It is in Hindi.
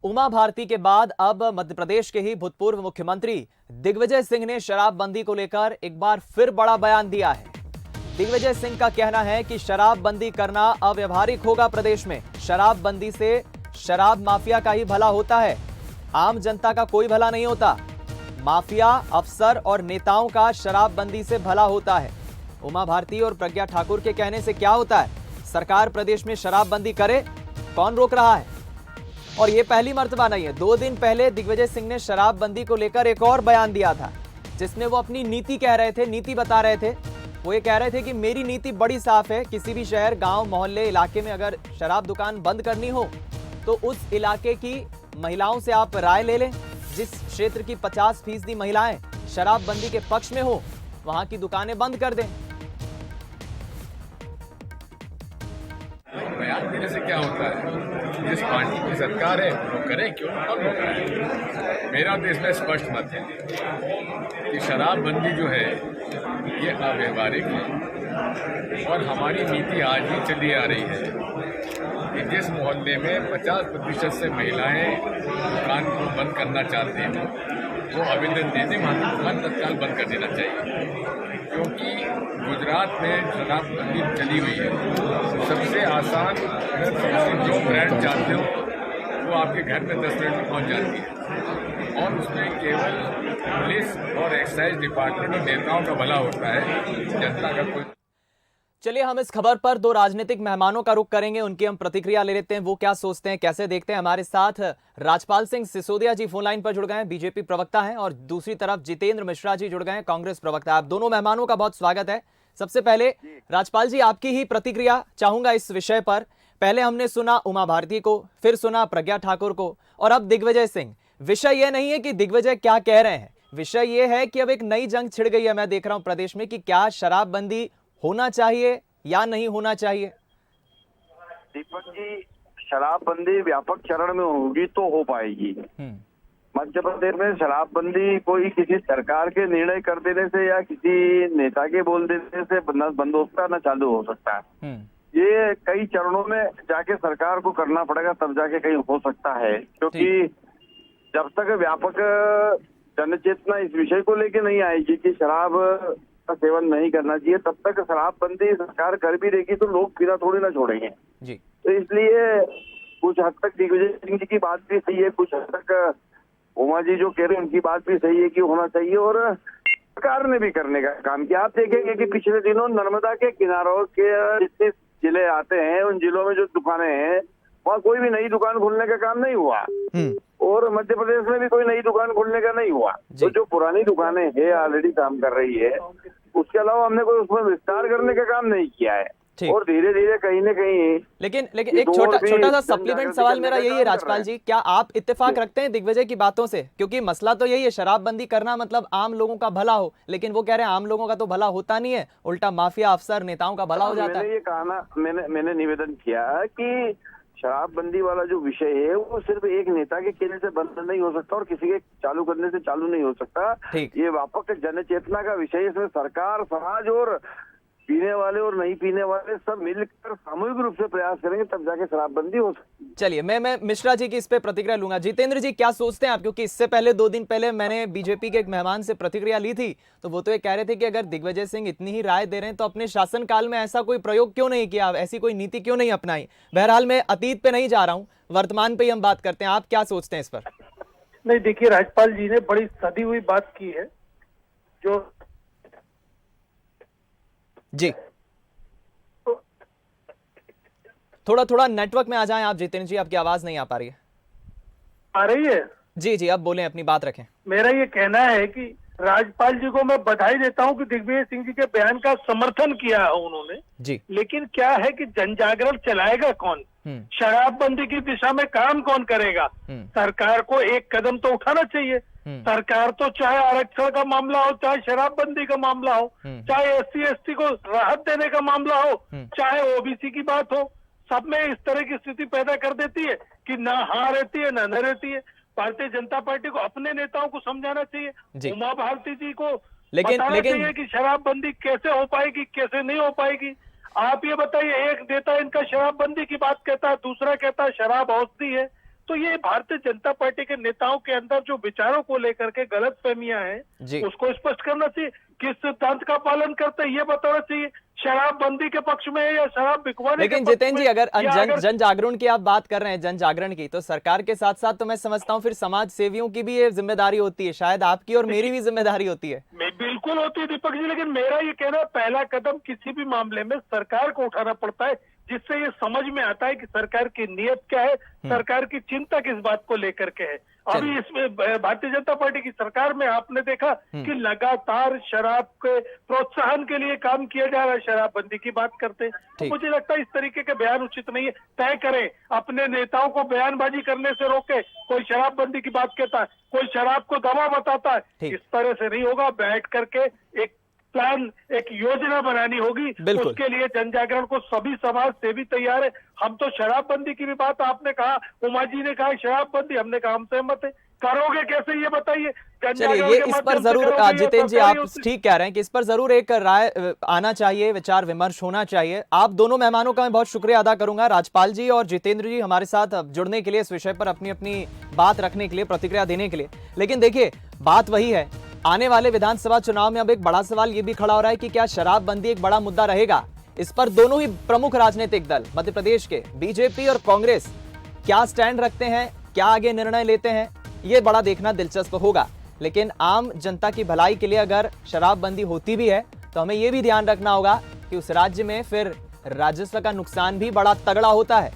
उमा भारती के बाद अब मध्य प्रदेश के ही भूतपूर्व मुख्यमंत्री दिग्विजय सिंह ने शराबबंदी को लेकर एक बार फिर बड़ा बयान दिया है। दिग्विजय सिंह का कहना है कि शराबबंदी करना अव्यावहारिक होगा। प्रदेश में शराबबंदी से शराब माफिया का ही भला होता है, आम जनता का कोई भला नहीं होता। माफिया, अफसर और नेताओं का शराबबंदी से भला होता है। उमा भारती और प्रज्ञा ठाकुर के कहने से क्या होता है? सरकार प्रदेश में शराबबंदी करे, कौन रोक रहा है? और ये पहली मर्तबा नहीं है। 2 दिन पहले दिग्विजय सिंह ने शराबबंदी को लेकर एक और बयान दिया था, जिसमें वो अपनी नीति कह रहे थे, नीति बता रहे थे। वो ये कह रहे थे कि मेरी नीति बड़ी साफ है, किसी भी शहर, गांव, मोहल्ले, इलाके में अगर शराब दुकान बंद करनी हो तो उस इलाके की महिलाओं से आप राय ले लें। जिस क्षेत्र की 50% महिलाएं शराबबंदी के पक्ष में हो, वहां की दुकानें बंद कर दें। बयान देने से क्या होता है? जिस पार्टी की सरकार है वो करे, क्यों कौन रोक रहा है? मेरा तो इसमें स्पष्ट मत है कि शराबबंदी जो है ये अव्यवहारिक है और हमारी नीति आज भी चली आ रही है कि जिस मोहल्ले में 50% से महिलाएं दुकान को बंद करना चाहते हैं वो आवेदन दे दें, वहाँ दुकान तत्काल बंद कर देना चाहिए। क्योंकि गुजरात में शराबबंदी चली हुई है। सबसे आसान जो ब्रांड चाहते हो वो आपके घर में 10 मिनट में पहुँच जाती है और उसमें केवल पुलिस और एक्साइज डिपार्टमेंट और नेताओं का भला होता है, जनता का कोई। चलिए, हम इस खबर पर 2 राजनीतिक मेहमानों का रुख करेंगे, उनकी हम प्रतिक्रिया ले लेते हैं, वो क्या सोचते हैं, कैसे देखते हैं। हमारे साथ राजपाल सिंह सिसोदिया जी फोन लाइन पर जुड़ गए हैं, बीजेपी प्रवक्ता हैं, और दूसरी तरफ जितेंद्र मिश्रा जी जुड़ गए हैं, कांग्रेस प्रवक्ता। आप दोनों मेहमानों का बहुत स्वागत है। सबसे पहले राजपाल जी, आपकी ही प्रतिक्रिया चाहूंगा इस विषय पर। पहले हमने सुना उमा भारती को, फिर सुना प्रज्ञा ठाकुर को, और अब दिग्विजय सिंह। विषय यह नहीं है कि दिग्विजय क्या कह रहे हैं, विषय यह है कि अब एक नई जंग छिड़ गई है, मैं देख रहा हूं प्रदेश में, कि क्या शराबबंदी होना चाहिए या नहीं होना चाहिए। दीपक जी, शराबबंदी व्यापक चरण में होगी तो हो पाएगी। मध्य प्रदेश में शराबबंदी कोई किसी सरकार के निर्णय कर देने से या किसी नेता के बोल देने से न बंद हो सकता, न चालू हो सकता है। ये कई चरणों में जाके सरकार को करना पड़ेगा, तब जाके कहीं हो सकता है। क्योंकि जब तक व्यापक जनचेतना इस विषय को लेके नहीं आएगी कि शराब का सेवन नहीं करना चाहिए, तब तक शराबबंदी सरकार कर भी देगी तो लोग पीना थोड़ी ना छोड़ेंगे जी। तो इसलिए कुछ हद तक दिग्विजय सिंह जी की बात भी सही है, कुछ हद तक उमा जी जो कह रहे हैं उनकी बात भी सही है कि होना चाहिए, और सरकार ने भी करने का काम किया। आप देखेंगे कि पिछले दिनों नर्मदा के किनारों के जितने जिले आते हैं, उन जिलों में जो दुकानें हैं वहाँ कोई भी नई दुकान खोलने का काम नहीं हुआ, और मध्य प्रदेश में भी कोई नई दुकान खोलने का नहीं हुआ। तो जो पुरानी दुकानें हैं ऑलरेडी काम कर रही है, उसके अलावा हमने कोई उसमें विस्तार करने का काम नहीं किया है। और धीरे धीरे कहीं न कहीं लेकिन एक छोटा सा सप्लीमेंट सवाल मेरा यही है राजपाल जी, क्या आप इत्तेफाक रखते हैं दिग्विजय की बातों से? क्योंकि मसला तो यही है, शराबबंदी करना मतलब आम लोगों का भला हो, लेकिन वो कह रहे हैं आम लोगों का तो भला होता नहीं है, उल्टा माफिया, अफसर, नेताओं का भला हो जाता है। मैंने ये कहा ना, मैंने निवेदन किया कि शराबबंदी वाला जो विषय है वो सिर्फ एक नेता के कहने से बंद नहीं हो सकता और किसी के चालू करने से चालू नहीं हो सकता। ये व्यापक जनचेतना का विषय, इसमें सरकार, समाज और पीने वाले और नहीं पीने वाले सब मिलकर सामूहिक रूप से प्रयास करेंगे, तब जाके शराबबंदी हो सकती। चलिए, मैं मिश्रा जी की इस पे प्रतिक्रिया लूंगा। जितेंद्र जी, क्या सोचते हैं आप? क्योंकि इससे पहले 2 दिन पहले मैंने बीजेपी के एक मेहमान से प्रतिक्रिया ली थी, तो वो तो ये कह रहे थे कि अगर दिग्विजय सिंह इतनी ही राय दे रहे हैं तो अपने शासनकाल में ऐसा कोई प्रयोग क्यों नहीं किया, ऐसी कोई नीति क्यों नहीं अपनाई। बहरहाल मैं अतीत पे नहीं जा रहा हूँ, वर्तमान पे ही हम बात करते हैं। आप क्या सोचते हैं इस पर? नहीं, देखिए, राज्यपाल जी ने बड़ी सदी हुई बात की है जो जी। थोड़ा नेटवर्क में आ जाएं आप जितेंद्र जी, आपकी आवाज नहीं आ पा रही है। आ रही है? जी, अब बोलें, अपनी बात रखें। मेरा ये कहना है कि राज्यपाल जी को मैं बधाई देता हूं कि दिग्विजय सिंह जी के बयान का समर्थन किया है उन्होंने जी। लेकिन क्या है कि जनजागरण चलाएगा कौन? शराबबंदी की दिशा में काम कौन करेगा? सरकार को एक कदम तो उठाना चाहिए। सरकार तो चाहे आरक्षण का मामला हो, चाहे शराबबंदी का मामला हो, चाहे SC/ST को राहत देने का मामला हो, चाहे OBC की बात हो, सब में इस तरह की स्थिति पैदा कर देती है कि ना हाँ रहती है ना न रहती है। भारतीय जनता पार्टी को अपने नेताओं को समझाना चाहिए, उमा भारती जी को बताना चाहिए कि शराबबंदी कैसे हो पाएगी, कैसे नहीं हो पाएगी। आप ये बताइए, एक नेता इनका शराबबंदी की बात कहता है, दूसरा कहता है शराब औषधि है, तो ये भारतीय जनता पार्टी के नेताओं के अंदर जो विचारों को लेकर के गलतफहमियां जी। हैं उसको स्पष्ट करना चाहिए। किस सिद्धांत का पालन करते हैं ये बताना चाहिए। शराबबंदी के पक्ष में है या शराब बिकवाने लेकिन के पक्ष जितेंद्र जी, में, अगर या जन जागरण की आप बात कर रहे हैं, जन जागरण की, तो सरकार के साथ साथ तो मैं समझता हूं फिर समाज सेवियों की भी ये जिम्मेदारी होती है, शायद आपकी और मेरी भी जिम्मेदारी होती है। बिल्कुल होती है दीपक जी, लेकिन मेरा ये कहना है पहला कदम किसी भी मामले में सरकार को उठाना पड़ता है, जिससे ये समझ में आता है कि सरकार की नीयत क्या है, सरकार की चिंता किस बात को लेकर के है। अभी इसमें भारतीय जनता पार्टी की सरकार में आपने देखा कि लगातार शराब के प्रोत्साहन के लिए काम किया जा रहा है, शराबबंदी की बात करते हैं। तो मुझे लगता है इस तरीके के बयान उचित नहीं है। तय करें, अपने नेताओं को बयानबाजी करने से रोके। कोई शराबबंदी की बात कहता है, कोई शराब को दवा बताता है, इस तरह से नहीं होगा। बैठ करके एक प्लान, एक योजना बनानी होगी। उसके लिए जन जागरण को सभी समाज सेवी तैयार है। हम तो शराबबंदी की भी बात, आपने कहा, उमा जी ने कहा शराबबंदी, हमने कहा हम सहमत है। करोगे कैसे ये बताइए। चलिए, ये इस पर जरूर जितेंद्र जी आप ठीक कह रहे हैं कि इस पर जरूर एक राय आना चाहिए, विचार विमर्श होना चाहिए। आप दोनों मेहमानों का मैं बहुत शुक्रिया अदा करूंगा, राजपाल जी और जितेंद्र जी, हमारे साथ जुड़ने के लिए, इस विषय पर अपनी अपनी बात रखने के लिए, प्रतिक्रिया देने के लिए। लेकिन देखिए, बात वही है, आने वाले विधानसभा चुनाव में अब एक बड़ा सवाल ये भी खड़ा हो रहा है कि क्या शराबबंदी एक बड़ा मुद्दा रहेगा। इस पर दोनों ही प्रमुख राजनीतिक दल मध्य प्रदेश के, बीजेपी और कांग्रेस, क्या स्टैंड रखते हैं, क्या आगे निर्णय लेते हैं, ये बड़ा देखना दिलचस्प होगा। लेकिन आम जनता की भलाई के लिए अगर शराबबंदी होती भी है तो हमें यह भी ध्यान रखना होगा कि उस राज्य में फिर राजस्व का नुकसान भी बड़ा तगड़ा होता है।